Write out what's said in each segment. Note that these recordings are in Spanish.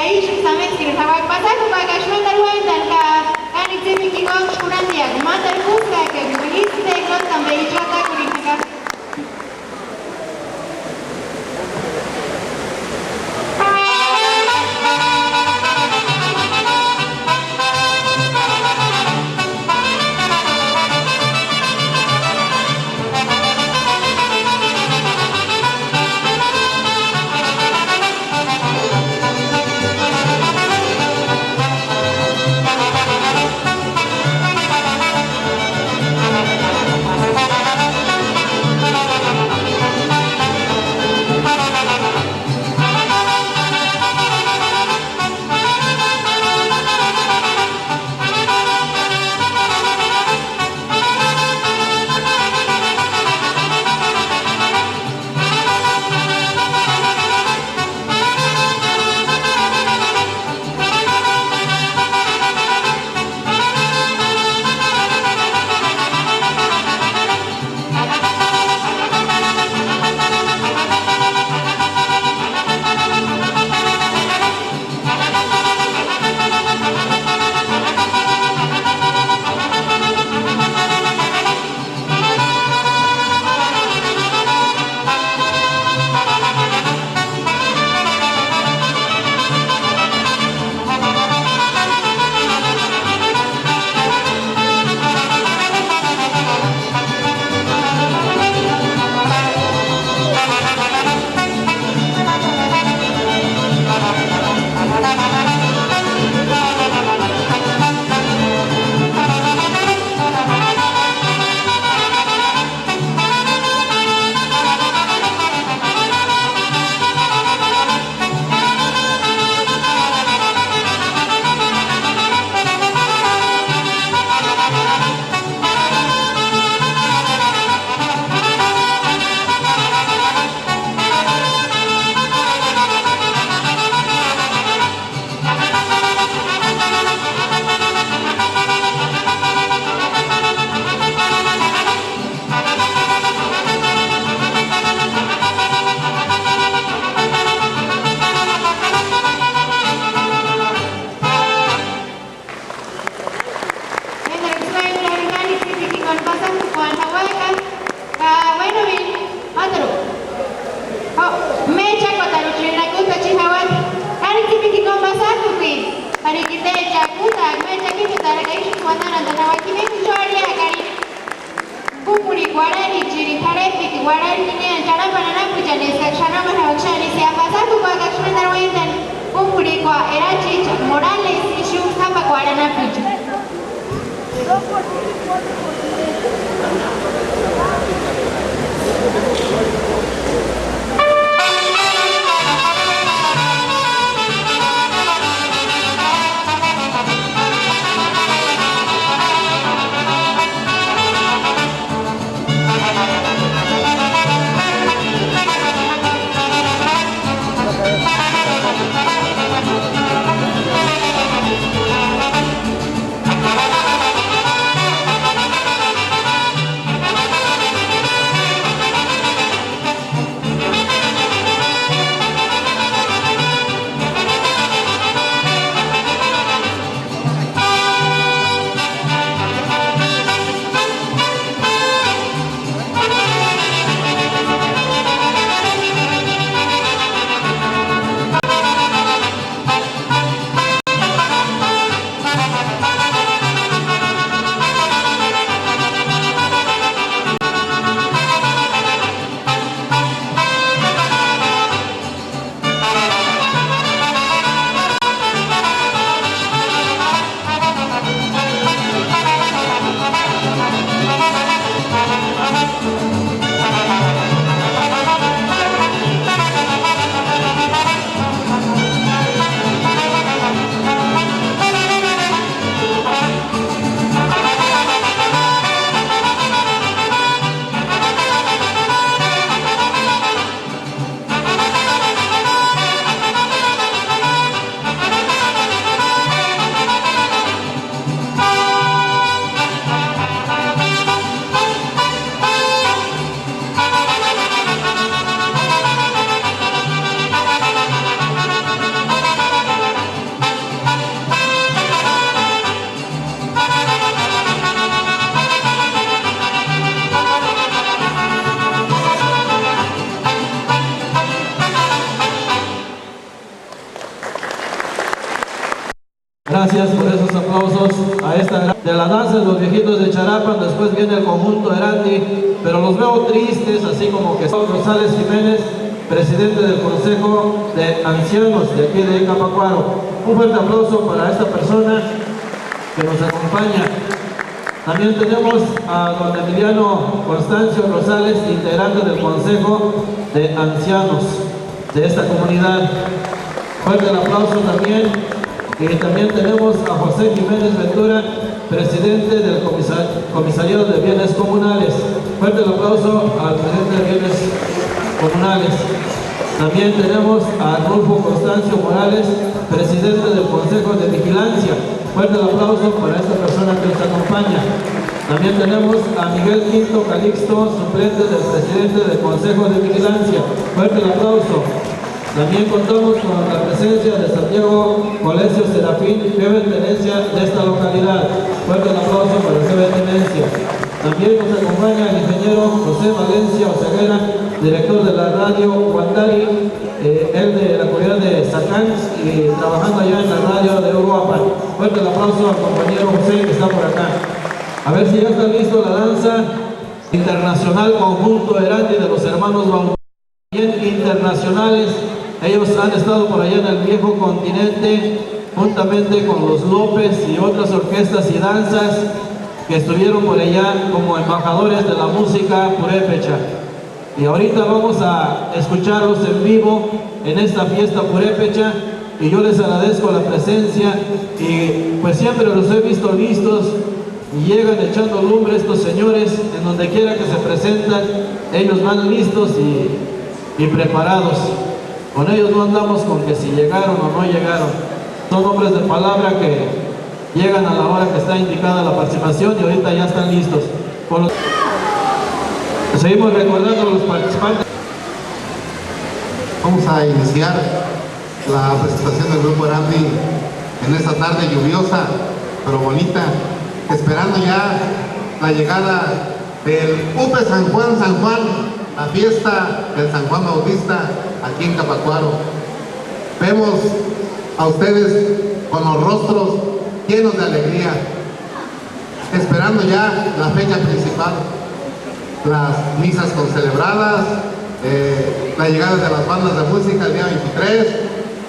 Aishu Samensky Hawak Pasaku Bagashman Darwandan ka Kanik Zimiki Gok Shurandia Matar Kuska ke Guliste Gotam Beichata Kurika Gracias por esos aplausos a esta de la danza de los viejitos de Charapan. Después viene el conjunto Erandi, pero los veo tristes, así como que son Rosales Jiménez, presidente del Consejo de Ancianos de aquí de Capacuaro. Un fuerte aplauso para esta persona que nos acompaña. También tenemos a don Emiliano Constancio Rosales, integrante del Consejo de Ancianos de esta comunidad. Fuerte el aplauso también. Y también tenemos a José Jiménez Ventura, presidente del Comisariado de Bienes Comunales. Fuerte el aplauso al presidente de Bienes Comunales. También tenemos a Arnulfo Constancio Morales, presidente del Consejo de Vigilancia. Fuerte el aplauso para esta persona que nos acompaña. También tenemos a Miguel Quinto Calixto, suplente del presidente del Consejo de Vigilancia. Fuerte el aplauso. También contamos con la presencia de Santiago Colesio Serafín, jefe de tenencia de esta localidad. Fuerte el aplauso para el jefe de tenencia. También nos acompaña el ingeniero José Valencia Oseguera, director de la radio Guandari, él de la comunidad de Sacán y trabajando allá en la radio de Uruapan. Fuerte el aplauso al compañero José que está por acá. A ver si ya está listo la danza internacional conjunto Erandi de los hermanos Bautista. Bien internacionales, ellos han estado por allá en el viejo continente juntamente con los López y otras orquestas y danzas que estuvieron por allá como embajadores de la música purépecha. Y ahorita vamos a escucharlos en vivo en esta fiesta purépecha y yo les agradezco la presencia y pues siempre los he visto listos y llegan echando lumbre estos señores en donde quiera que se presentan, ellos van listos y preparados. Con ellos no andamos con que si llegaron o no llegaron, son hombres de palabra que llegan a la hora que está indicada la participación y ahorita ya están listos. Seguimos recordando a los participantes. Vamos a iniciar la presentación del grupo Erandi en esta tarde lluviosa, pero bonita, esperando ya la llegada del UPE San Juan, la fiesta del San Juan Bautista aquí en Capacuaro. Vemos a ustedes con los rostros llenos de alegría, esperando ya la fecha principal, las misas concelebradas, la llegada de las bandas de música el día 23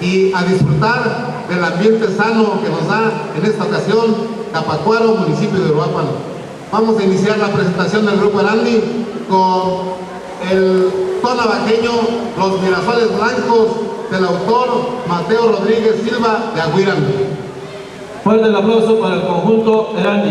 y a disfrutar del ambiente sano que nos da en esta ocasión Capacuaro, municipio de Uruapan. Vamos a iniciar la presentación del grupo Erandi con el son navajeño Los Mirasoles Blancos del autor Mateo Rodríguez Silva de Agüirán. Fuerte el aplauso para el conjunto Erandi.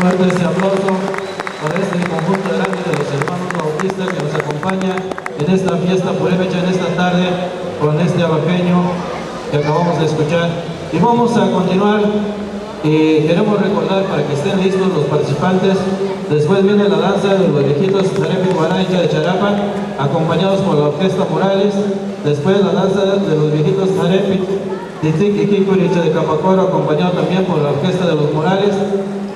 fuerte ese aplauso para este conjunto grande de los hermanos bautistas que nos acompaña en esta fiesta purépecha, en esta tarde, con este abajeño que acabamos de escuchar. Y vamos a continuar y queremos recordar para que estén listos los participantes. Después viene la danza de los viejitos Jarepi Guaracha de Charapa, acompañados por la Orquesta Morales. Después la danza de los viejitos Jarepi Titiki Kikuricha de Capacuaro, acompañado también por la Orquesta de los Morales.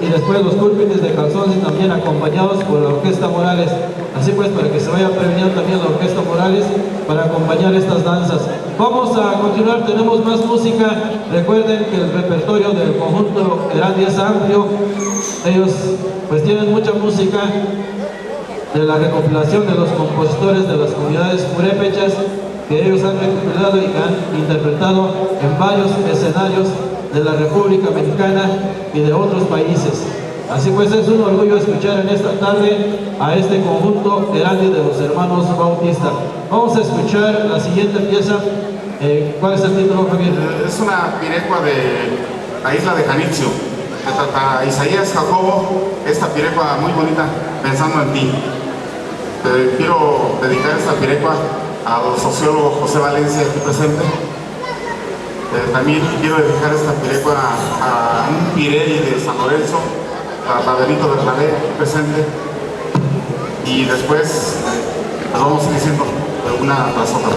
Y después los Cúlpites de Calzones, también acompañados por la Orquesta Morales. Así pues, para que se vaya previniendo también la Orquesta Morales para acompañar estas danzas. Vamos a continuar, tenemos más música. Recuerden que el repertorio del conjunto Erandi es amplio. Ellos pues tienen mucha música de la recopilación de los compositores de las comunidades purépechas que ellos han recopilado y que han interpretado en varios escenarios de la República Mexicana y de otros países. Así pues, es un orgullo escuchar en esta tarde a este conjunto Erandi de los hermanos Bautista. Vamos a escuchar la siguiente pieza. ¿Cuál es el título, Javier? Es una pirecua de la isla de Janitzio, a Isaías Jacobo, esta pirecua muy bonita, pensando en ti. Quiero dedicar esta pirecua al sociólogo José Valencia aquí presente. También quiero dedicar esta pirecua a un pirelli de San Lorenzo, a Benito Bernabé aquí presente. Y después nos vamos a ir diciendo una tras otra.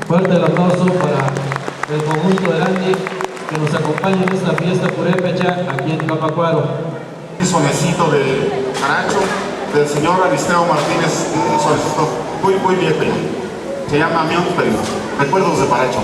Fuerte el aplauso para el conjunto Erandi que nos acompaña en esta fiesta purépecha aquí en Capacuaro. Un sonecito de Paracho del señor Aristeo Martínez, un sonecito muy viejo ya. Se llama Mion, pero recuerdos de Paracho.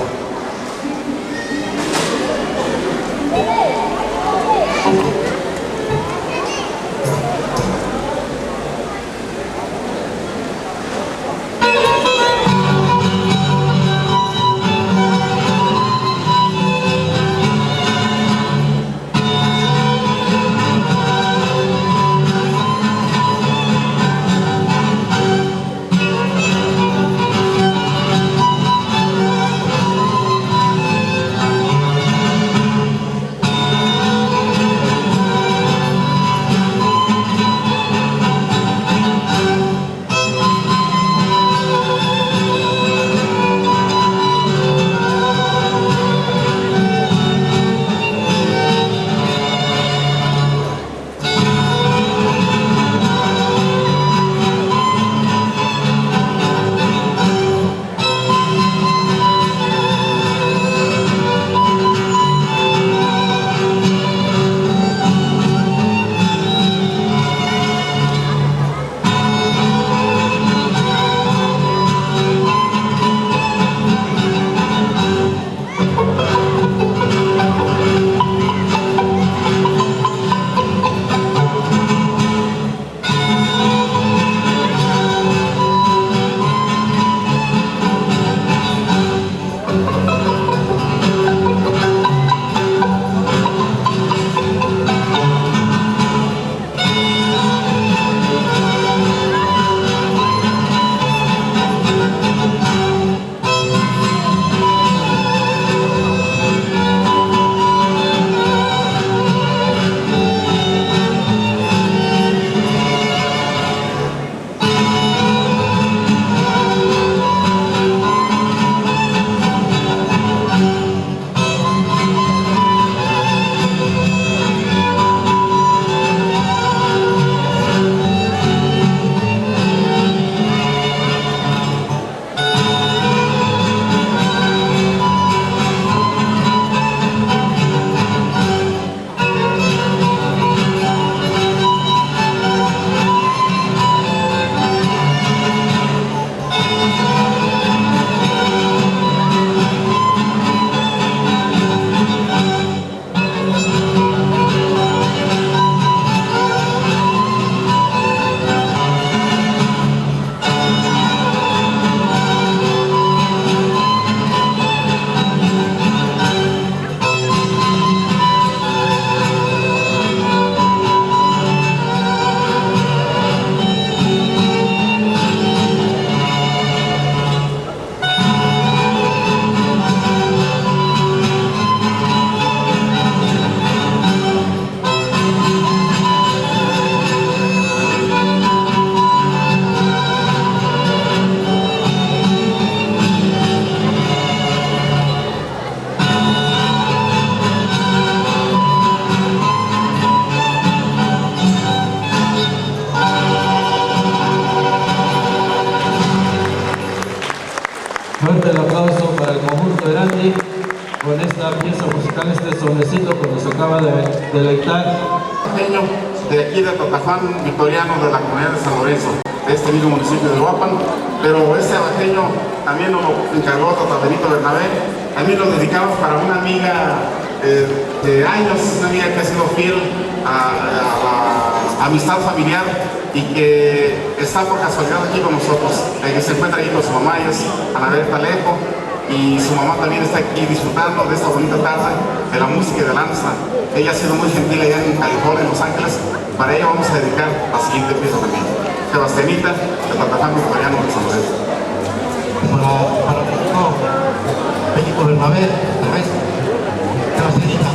Fuerte el aplauso para el conjunto Erandi con esta pieza musical, este sonecito que nos acaba de deleitar. De aquí de Totaján, victoriano de la comunidad de San Lorenzo, de este mismo municipio de Uruapan, pero este abajeño también nos lo encargó Tata Benito Bernabé, también lo dedicamos para una amiga de años, una amiga que ha sido fiel a la amistad familiar y que está por casualidad aquí con nosotros, que se encuentra aquí con su mamá, ella es Anabel Talejo, y su mamá también está aquí disfrutando de esta bonita tarde de la música y de la danza. Ella ha sido muy gentil allá en California, en Los Ángeles. Para ella vamos a dedicar la siguiente pieza también, Sebastianita, de Totaján victoriano de San Lorenzo. Para Benito Bernabé, Sebastianita.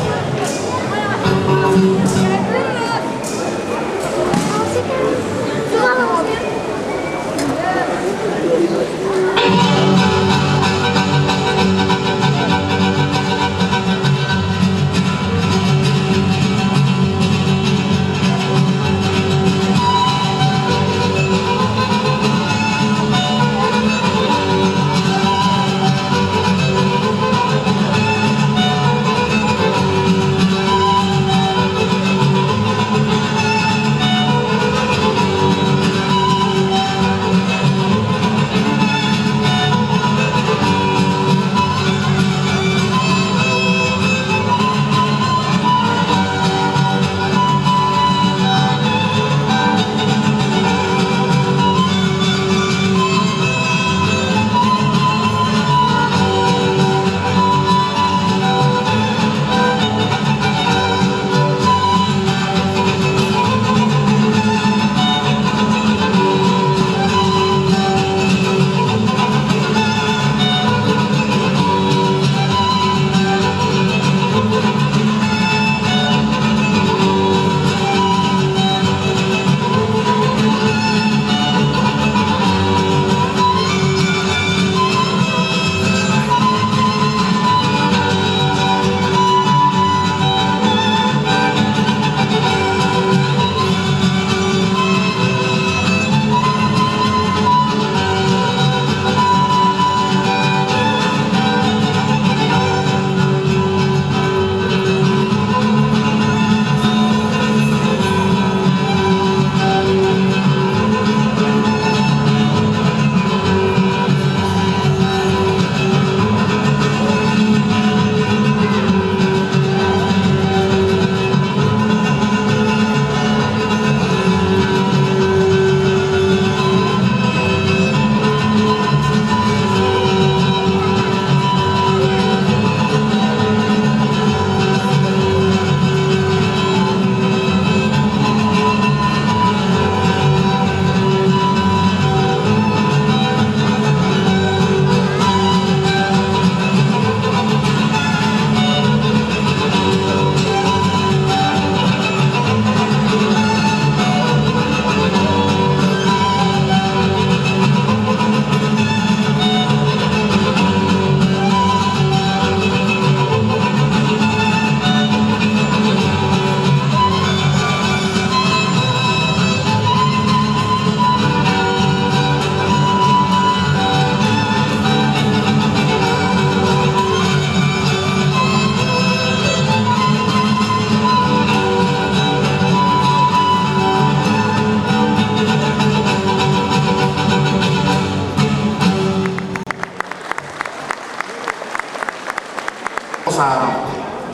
Vamos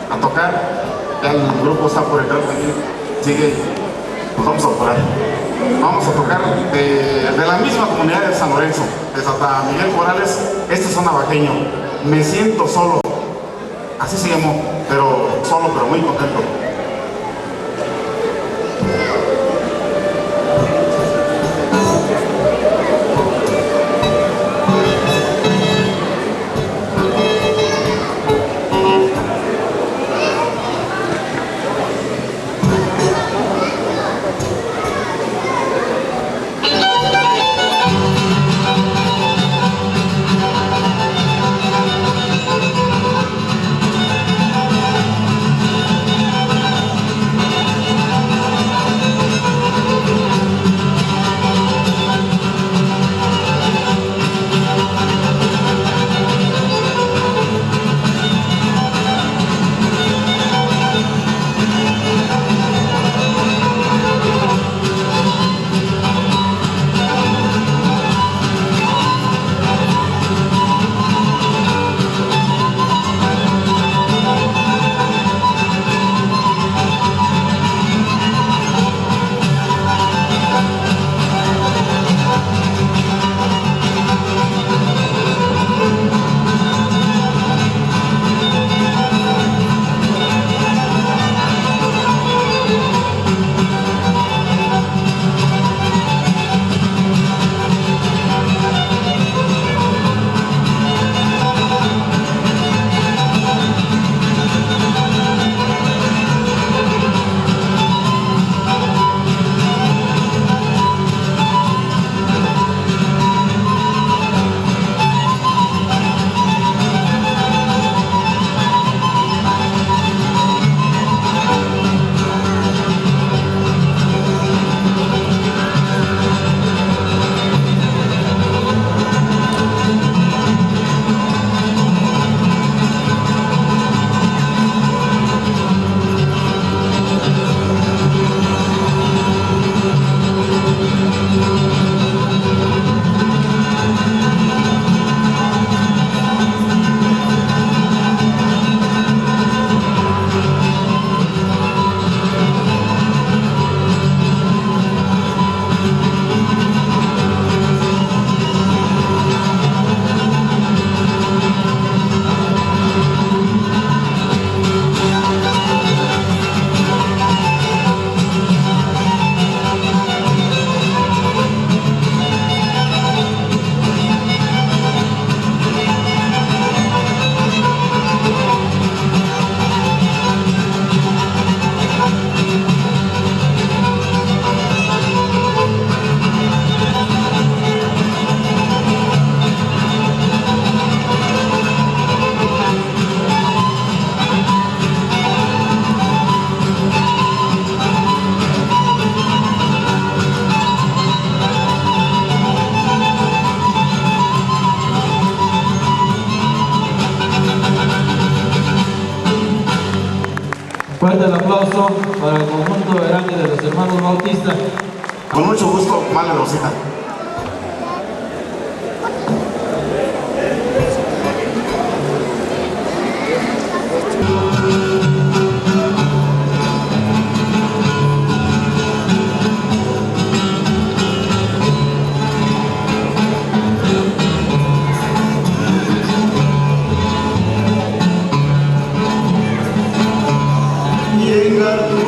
a tocar, ya el grupo está por entrar también, sigue, nos vamos a orar. Vamos a tocar de la misma comunidad de San Lorenzo, de Santa Miguel Morales. Este es un navajeño, me siento solo, así se llamó, pero solo, pero muy contento. Fuerte el aplauso para el conjunto Verani de los hermanos Bautista. Con mucho gusto, Vale Rosita. Llega tu